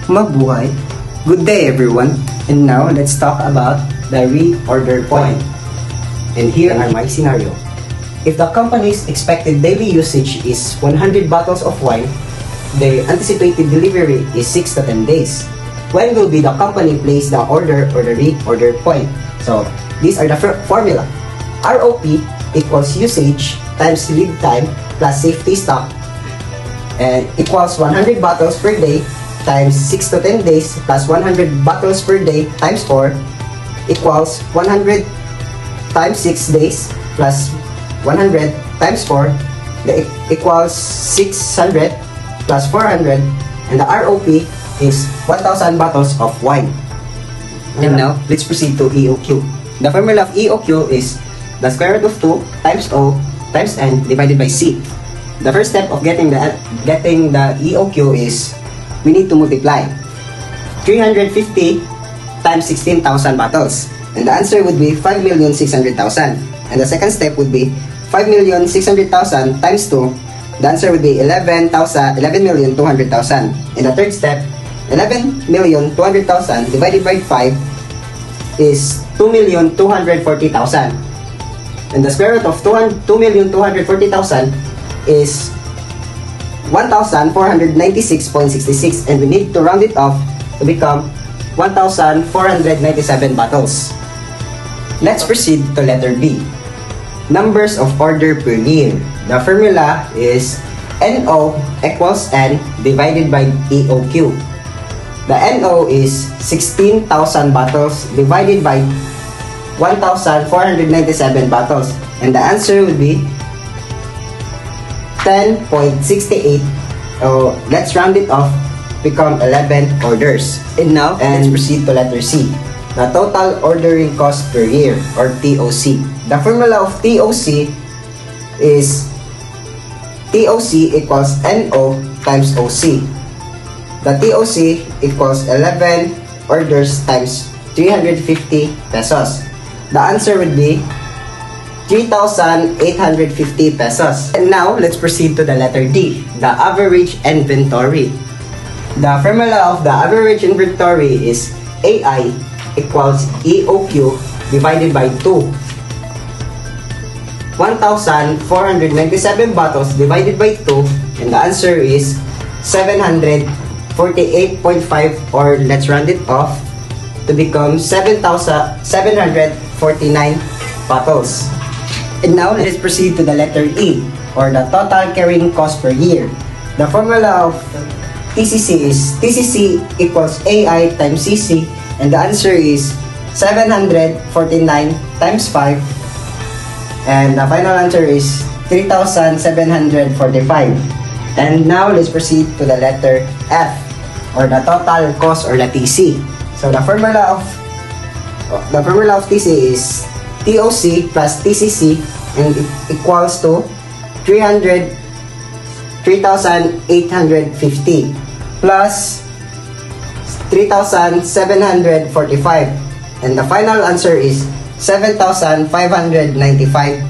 Mabuhay! Good day everyone! And now, let's talk about the reorder point. And here are my scenario. If the company's expected daily usage is 100 bottles of wine, the anticipated delivery is 6 to 10 days. When will be the company place the order or the reorder point? So, these are the formula. ROP equals usage times lead time plus safety stock and equals 100 bottles per day times 6 to 10 days plus 100 bottles per day times 4 equals 100 times 6 days plus 100 times 4 equals 600 plus 400, and the ROP is 1,000 bottles of wine. And now, let's proceed to EOQ. The formula of EOQ is the square root of 2 times O times N divided by C. The first step of getting the EOQ is we need to multiply 350 times 16,000 bottles, and the answer would be 5,600,000. And the second step would be 5,600,000 times 2. The answer would be 11,200,000. In the third step, 11,200,000 divided by 5 is 2,240,000. And the square root of 2,240,000 is 1,496.66, and we need to round it off to become 1,497 bottles. Let's proceed to letter B. Numbers of order per year. The formula is NO equals N divided by EOQ. The NO is 16,000 bottles divided by 1,497 bottles, and the answer would be 10.68. Let's round it off, become 11 orders. And now, let's proceed to letter C. The total ordering cost per year, or TOC. The formula of TOC is TOC equals NO times OC. The TOC equals 11 orders times 350 pesos. The answer would be 3,850 pesos. And now, let's proceed to the letter D, the average inventory. The formula of the average inventory is AI equals EOQ divided by 2. 1,497 bottles divided by 2, and the answer is 748.5, or let's round it off to become 7,749 bottles. And now, let's proceed to the letter E, or the total carrying cost per year. The formula of TCC is TCC equals AI times CC, and the answer is 749 times 5, and the final answer is 3,745. And now, let's proceed to the letter F, or the total cost, or the TC. So the formula of TC is TOC plus TCC, and it equals to 3,850 plus 3,745, and the final answer is 7,595